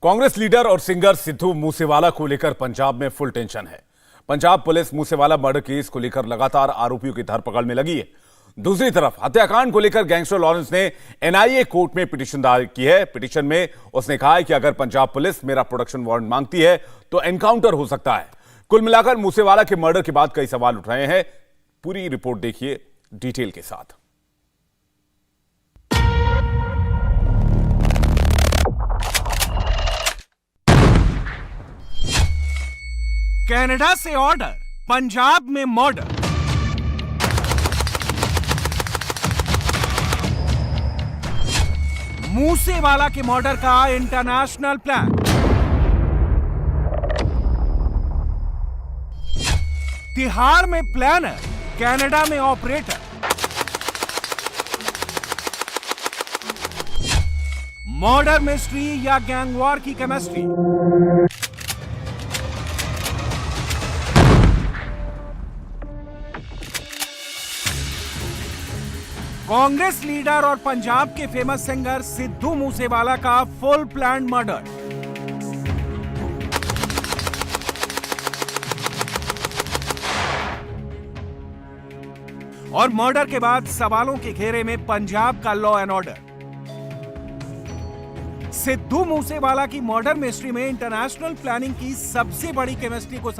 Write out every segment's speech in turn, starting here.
Congress leader और singer Sidhu Moosewala को लेकर पंजाब में फुल टेंशन है। Punjab police Moosewala murder case को लेकर लगातार आरोपियों की धरपकड़ में लगी है। दूसरी तरफ हत्याकांड को लेकर गैंगस्टर लॉरेंस ने एनआईए कोर्ट में पिटीशन दायर की है। पिटीशन में उसने कहा है कि अगर पंजाब पुलिस मेरा प्रोडक्शन वारंट मांगती है तो एनकाउंटर हो सकता है। कुल मिलाकर मूसेवाला के मर्डर के बाद कई सवाल उठ रहे हैं। पूरी रिपोर्ट देखिए डिटेल के साथ। कनाडा से ऑर्डर, पंजाब में मर्डर। मूसेवाला के मर्डर का इंटरनेशनल प्लान। तिहाड़ में प्लानर, कनाडा में ऑपरेटर। मर्डर मिस्ट्री या गैंग वॉर की केमिस्ट्री। कांग्रेस लीडर और पंजाब के फेमस सिंगर सिद्धू मूसेवाला का फुल प्लान मर्डर। और मर्डर के बाद सवालों के घेरे में पंजाब का law and order. Sidhu Moosewala की मर्डर मिस्ट्री में इंटरनेशनल प्लानिंग की सबसे बड़ी केमिस्ट्री को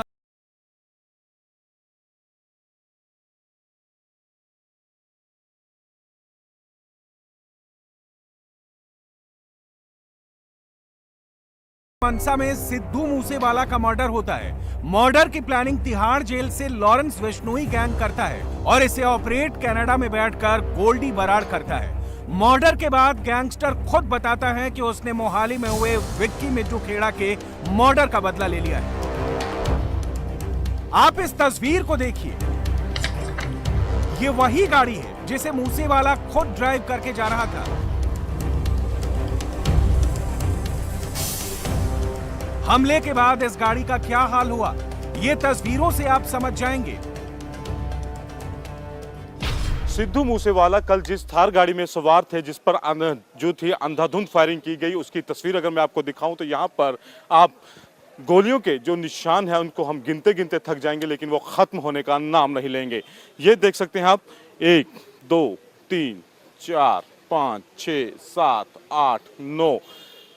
मनसा में सिद्धू मूसेवाला का मर्डर होता है। मर्डर की प्लानिंग तिहाड़ जेल से लॉरेंस विश्नोई गैंग करता है और इसे ऑपरेट कनाडा में बैठकर गोल्डी बराड़ करता है। मर्डर के बाद गैंगस्टर खुद बताता है कि उसने मोहाली में हुए विक्की मिड्डू खेड़ा के मर्डर का बदला ले लिया है। आप इस तस्वीर को देखिए, ये वही गाड़ी है जिसे मूसेवाला खुद ड्राइव करके जा रहा था। हमले के बाद इस गाड़ी का क्या हाल हुआ, ये तस्वीरों से आप समझ जाएंगे। सिद्धू मूसेवाला कल जिस थार गाड़ी में सवार थे, जिस पर जो थी अंधाधुंध फायरिंग की गई, उसकी तस्वीर अगर मैं आपको दिखाऊं तो यहाँ पर आप गोलियों के जो निशान हैं उनको हम गिनते गिनते थक जाएंगे, लेकिन वो खत्म होने का नाम नहीं लेंगे। ये देख सकते हैं आप, 1 2 3 4 5 6 7 8 9।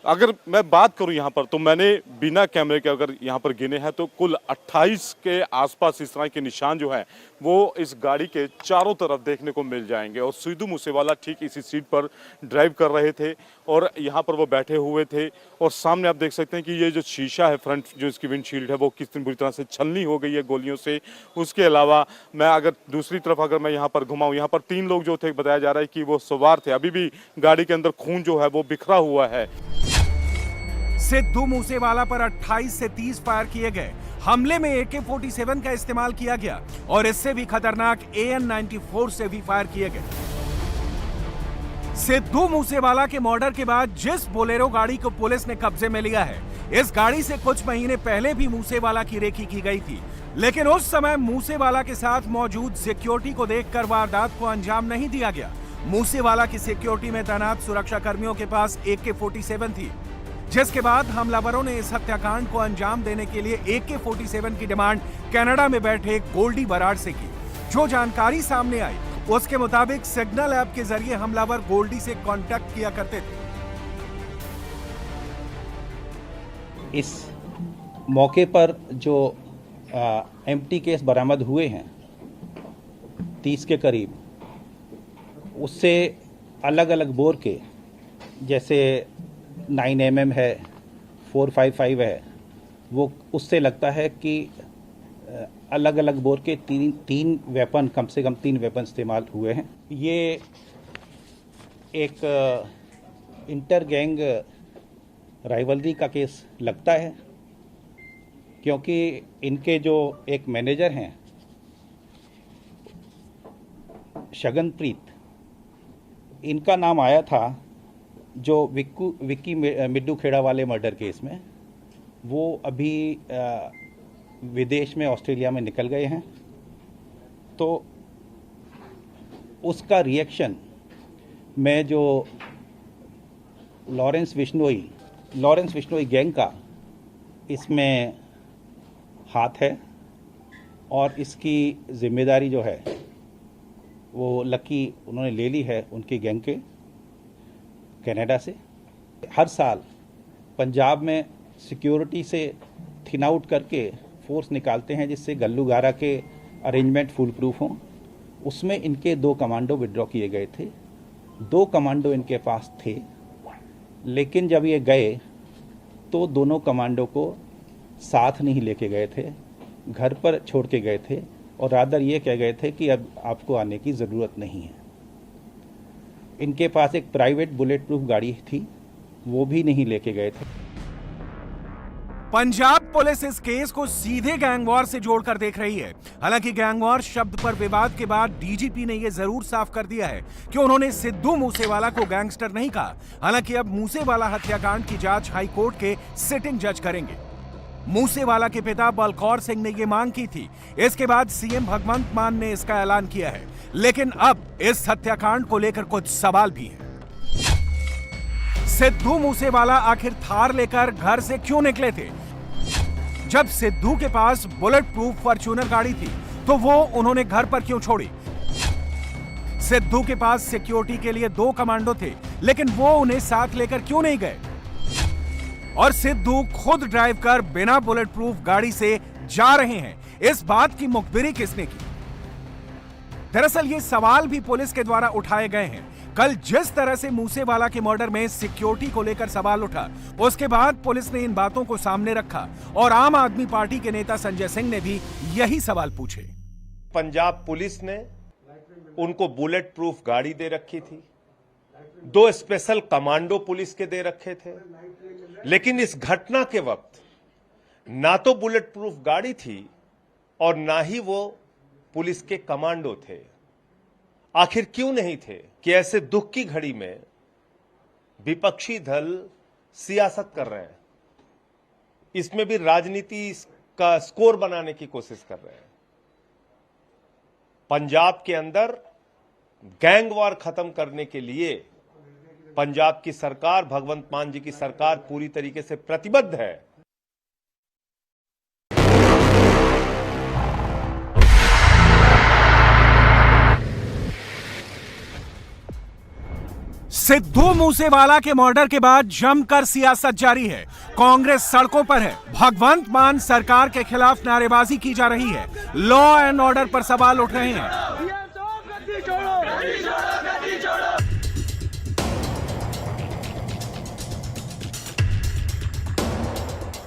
अगर मैं बात करूं यहाँ पर तो मैंने बिना कैमरे के अगर यहाँ पर गिने हैं तो कुल 28 के आसपास इस तरह के निशान जो हैं वो इस गाड़ी के चारों तरफ देखने को मिल जाएंगे। और सिद्धू मूसेवाला ठीक इसी सीट पर ड्राइव कर रहे थे और यहाँ पर वो बैठे हुए थे। और सामने आप देख सकते हैं कि ये जो शीशा है, फ्रंट जो इसकी विंडशील्ड है, वो कितनी बुरी तरह से छलनी हो गई है गोलियों से। उसके अलावा मैं अगर दूसरी तरफ अगर मैं यहाँ पर घुमाऊँ, यहाँ पर 3 लोग जो थे, बताया जा रहा है कि वो सवार थे। अभी भी गाड़ी के अंदर खून जो है वो बिखरा हुआ है। सिद्धू मूसेवाला पर 28 से 30 फायर किए गए। हमले में AK-47 का इस्तेमाल किया गया और इससे भी खतरनाक AN-94 से भी फायर किए गए। सिद्धू मूसेवाला के मर्डर के बाद जिस बोलेरो गाड़ी को पुलिस ने कब्जे में लिया है, इस गाड़ी से कुछ महीने पहले भी मूसेवाला की रेकी की गई थी, लेकिन उस समय मूसेवाला के साथ मौजूद सिक्योरिटी को देखकर वारदात को अंजाम नहीं दिया गया। मूसेवाला की सिक्योरिटी में तैनात सुरक्षा कर्मियों के पास AK-47 थी, जिसके बाद हमलावरों ने इस हत्याकांड को अंजाम देने के लिए AK-47 की डिमांड कनाडा में बैठे गोल्डी बराड़ से की। जो जानकारी सामने आई उसके मुताबिक सिग्नल ऐप के जरिए हमलावर गोल्डी से कांटेक्ट किया करते थे। इस मौके पर जो एम्प्टी केस बरामद हुए हैं 30 के करीब, उससे अलग अलग बोर के, जैसे 9mm है, 455 है, वो उससे लगता है कि अलग अलग बोर के तीन वेपन, कम से कम 3 वेपन इस्तेमाल हुए हैं। ये एक इंटर गैंग राइवलरी का केस लगता है, क्योंकि इनके जो एक मैनेजर हैं शगनप्रीत, इनका नाम आया था जो विक्की मिड्डू खेड़ा वाले मर्डर केस में। वो अभी विदेश में, ऑस्ट्रेलिया में निकल गए हैं। तो उसका रिएक्शन में जो Lawrence Bishnoi Lawrence Bishnoi gang का इसमें हाथ है और इसकी जिम्मेदारी जो है वो लकी उन्होंने ले ली है उनकी गैंग के कनाडा से। हर साल पंजाब में सिक्योरिटी से थिन आउट करके फोर्स निकालते हैं जिससे गल्लूगारा के अरेंजमेंट फुल प्रूफ हों। उसमें इनके 2 कमांडो विड्रॉ किए गए थे। 2 कमांडो इनके पास थे, लेकिन जब ये गए तो दोनों कमांडो को साथ नहीं लेके गए थे, घर पर छोड़ के गए थे और रादर ये कह गए थे कि अब आपको आने की ज़रूरत नहीं है। इनके पास एक प्राइवेट बुलेट प्रूफ गाड़ी थी, वो भी नहीं लेके गए थे। पंजाब पुलिस इस केस को सीधे गैंग वॉर से जोड़कर देख रही है। हालांकि गैंग वॉर शब्द पर विवाद के बाद डीजीपी ने यह जरूर साफ कर दिया है कि उन्होंने सिद्धू मूसेवाला को गैंगस्टर नहीं कहा। हालांकि अब मूसेवाला हत्याकांड की जांच हाई कोर्ट के सिटिंग जज करेंगे। मूसेवाला के पिता बलकौर सिंह ने यह मांग की थी। इसके बाद सीएम भगवंत मान ने इसका ऐलान किया है। लेकिन अब इस हत्याकांड को लेकर कुछ सवाल भी हैं। सिद्धू मूसेवाला आखिर थार लेकर घर से क्यों निकले थे? जब सिद्धू के पास बुलेट प्रूफ फॉर्च्यूनर गाड़ी थी तो वो उन्होंने घर पर क्यों छोड़ी? सिद्धू के पास सिक्योरिटी के लिए 2 कमांडो थे, लेकिन वो उन्हें साथ लेकर क्यों नहीं गए? और सिद्धू खुद ड्राइव कर बिना बुलेट प्रूफ गाड़ी से जा रहे हैं, इस बात की मुखबिरी किसने की? दरअसल ये सवाल भी पुलिस के द्वारा उठाए गए हैं। कल जिस तरह से मूसेवाला के मर्डर में सिक्योरिटी को लेकर सवाल उठा, उसके बाद पुलिस ने इन बातों को सामने रखा और आम आदमी पार्टी के नेता संजय सिंह ने भी यही सवाल पूछे। पंजाब पुलिस ने उनको बुलेट प्रूफ गाड़ी दे रखी थी, 2 स्पेशल कमांडो पुलिस के दे रखे थे, लेकिन इस घटना के वक्त ना तो बुलेट प्रूफ गाड़ी थी और ना ही वो पुलिस के कमांडो थे। आखिर क्यों नहीं थे कि ऐसे दुख की घड़ी में विपक्षी दल सियासत कर रहे हैं, इसमें भी राजनीति का स्कोर बनाने की कोशिश कर रहे हैं। पंजाब के अंदर गैंग वॉर खत्म करने के लिए पंजाब की सरकार, भगवंत मान जी की सरकार पूरी तरीके से प्रतिबद्ध है। सिद्धू मूसेवाला के मर्डर के बाद जमकर सियासत जारी है। कांग्रेस सड़कों पर है। भगवंत मान सरकार के खिलाफ नारेबाजी की जा रही है। लॉ एंड ऑर्डर पर सवाल उठ रहे हैं।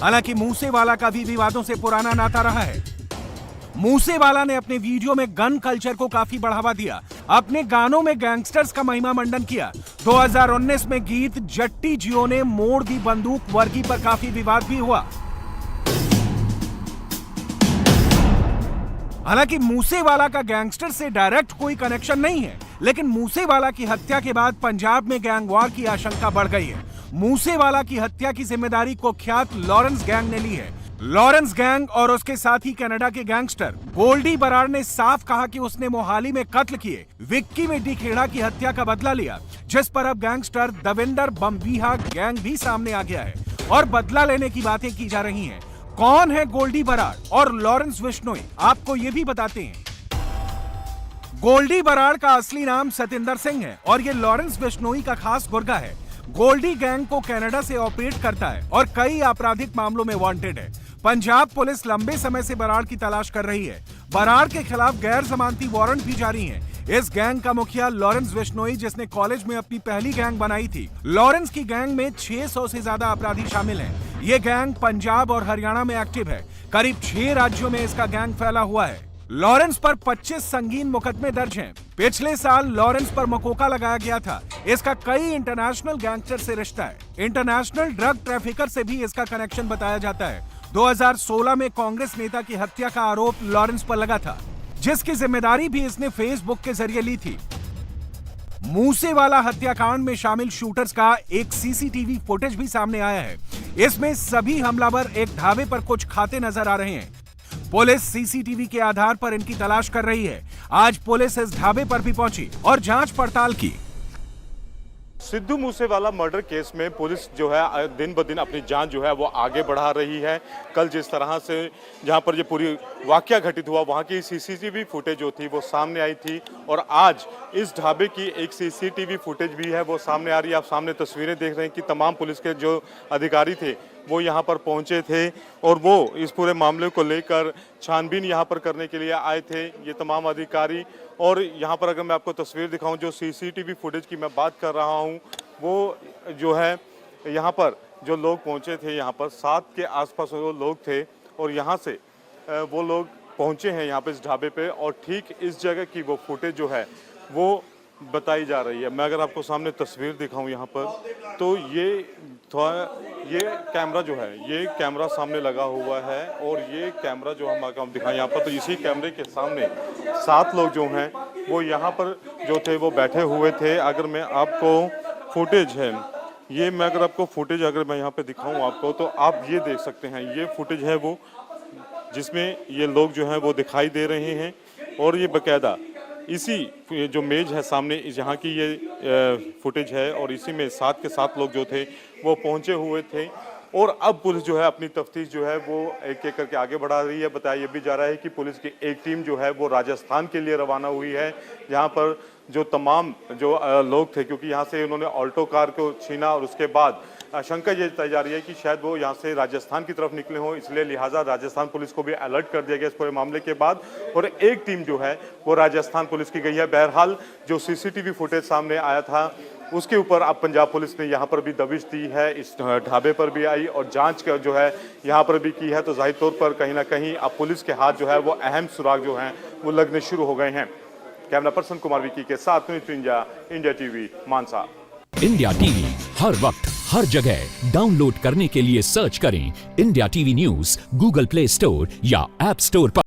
हालांकि मूसेवाला का भी विवादों से पुराना नाता रहा है। मूसेवाला ने अपने वीडियो में गन कल्चर को काफी बढ़ावा दिया, अपने गानों में गैंगस्टर्स का महिमा मंडन किया। 2019 में गीत जट्टी जियो ने मोड़ दी बंदूक वर्गी पर काफी विवाद भी हुआ। हालांकि मूसेवाला का गैंगस्टर से डायरेक्ट कोई कनेक्शन नहीं है, लेकिन मूसेवाला की हत्या के बाद पंजाब में गैंग वॉर की आशंका बढ़ गई है। मूसेवाला की हत्या की जिम्मेदारी कुख्यात लॉरेंस गैंग ने ली है। लॉरेंस गैंग और उसके साथी कनाडा के गैंगस्टर गोल्डी बराड़ ने साफ कहा कि उसने मोहाली में कत्ल किए विक्की मेडी खेड़ा की हत्या का बदला लिया, जिस पर अब गैंगस्टर दविंदर बम्बीहा गैंग भी सामने आ गया है और बदला लेने की बातें की जा रही हैं। कौन है गोल्डी बराड़ और लॉरेंस बिश्नोई, आपको ये भी बताते हैं। गोल्डी बराड़ का असली नाम सतिंदर सिंह है और ये लॉरेंस बिश्नोई का खास गुर्गा है। गोल्डी गैंग को कनाडा से ऑपरेट करता है और कई आपराधिक मामलों में वांटेड है। पंजाब पुलिस लंबे समय से बराड़ की तलाश कर रही है। बराड़ के खिलाफ गैर जमानती वारंट भी जारी हैं। इस गैंग का मुखिया लॉरेंस बिश्नोई, जिसने कॉलेज में अपनी पहली गैंग बनाई थी। लॉरेंस की गैंग में 600 से ज्यादा अपराधी शामिल हैं। ये गैंग पंजाब और हरियाणा में एक्टिव है। करीब 6 राज्यों में इसका गैंग फैला हुआ है। लॉरेंस पर 25 संगीन मुकदमे दर्ज हैं। पिछले साल लॉरेंस पर मकोका लगाया गया था। इसका कई इंटरनेशनल गैंगस्टर से रिश्ता है। इंटरनेशनल ड्रग ट्रैफिकर से भी इसका कनेक्शन बताया जाता है। 2016 में कांग्रेस नेता की हत्या का आरोप लॉरेंस पर लगा था, जिसकी जिम्मेदारी भी इसने फेसबुक के जरिए ली थी। मूसेवाला हत्याकांड में शामिल शूटर्स का एक सीसीटीवी फुटेज भी सामने आया है। इसमें सभी हमलावर एक ढाबे पर कुछ खाते नजर आ रहे हैं। पुलिस सीसीटीवी के आधार पर इनकी तलाश कर रही है। आज पुलिस इस ढाबे पर भी पहुंची और जांच पड़ताल की। सिद्धू मूसेवाला मर्डर केस में पुलिस जो है दिन ब दिन अपनी जांच जो है वो आगे बढ़ा रही है। कल जिस तरह से जहां पर ये पूरी वाकया घटित हुआ वहां की सीसीटीवी फुटेज जो थी वो सामने आई थी और आज इस ढाबे की एक सीसीटीवी फुटेज भी है वो सामने आ रही है। आप सामने तस्वीरें देख रहे हैं कि तमाम पुलिस के जो अधिकारी थे वो यहाँ पर पहुँचे थे और वो इस पूरे मामले को लेकर छानबीन यहाँ पर करने के लिए आए थे ये तमाम अधिकारी। और यहाँ पर अगर मैं आपको तस्वीर दिखाऊं जो सीसीटीवी फुटेज की मैं बात कर रहा हूँ वो जो है यहाँ पर जो लोग पहुँचे थे यहाँ पर 7 के आसपास वो लोग थे और यहाँ से वो लोग पहुँचे हैं यहाँ पे इस ढाबे पे और ठीक इस जगह की वो फुटेज जो है वो बताई जा रही है। मैं अगर आपको सामने तस्वीर दिखाऊं यहाँ पर तो ये कैमरा जो है ये कैमरा सामने लगा हुआ है और ये कैमरा जो हम आपको दिखाएं यहाँ पर तो इसी कैमरे के सामने 7 लोग जो हैं वो यहाँ पर जो थे वो बैठे हुए थे। अगर मैं आपको फुटेज है ये मैं अगर आपको फुटेज अगर मैं यहाँ पे दिखाऊं आपको तो आप ये देख सकते हैं ये फुटेज है वो जिसमें ये लोग जो हैं वो दिखाई दे रहे हैं और ये बाकायदा इसी जो मेज है सामने यहाँ की ये फुटेज है और इसी में 7 के 7 लोग जो थे वो पहुँचे हुए थे और अब पुलिस जो है अपनी तफ्तीश जो है वो एक एक करके आगे बढ़ा रही है। बताया ये भी जा रहा है कि पुलिस की एक टीम जो है वो राजस्थान के लिए रवाना हुई है जहाँ पर जो तमाम जो लोग थे क्योंकि यहाँ से उन्होंने ऑल्टो कार को छीना और उसके बाद आशंका ये जताई जा रही है कि शायद वो यहाँ से राजस्थान की तरफ निकले हों इसलिए लिहाजा राजस्थान पुलिस को भी अलर्ट कर दिया गया इस पूरे मामले के बाद और एक टीम जो है वो राजस्थान पुलिस की गई है। बहरहाल जो सीसीटीवी फुटेज सामने आया था उसके ऊपर अब पंजाब पुलिस ने यहाँ पर भी दबिश दी है इस ढाबे पर भी आई और जांच का जो है यहाँ पर भी की है तो जाहिर तौर पर कहीं ना कहीं अब पुलिस के हाथ जो है वो अहम सुराग जो हैं वो लगने शुरू हो गए हैं। कैमरा पर्सन कुमार विकी के साथ इंडिया टीवी मानसा। इंडिया टीवी हर वक्त हर जगह डाउनलोड करने के लिए सर्च करें India TV news Google play store या ऐप स्टोर पर।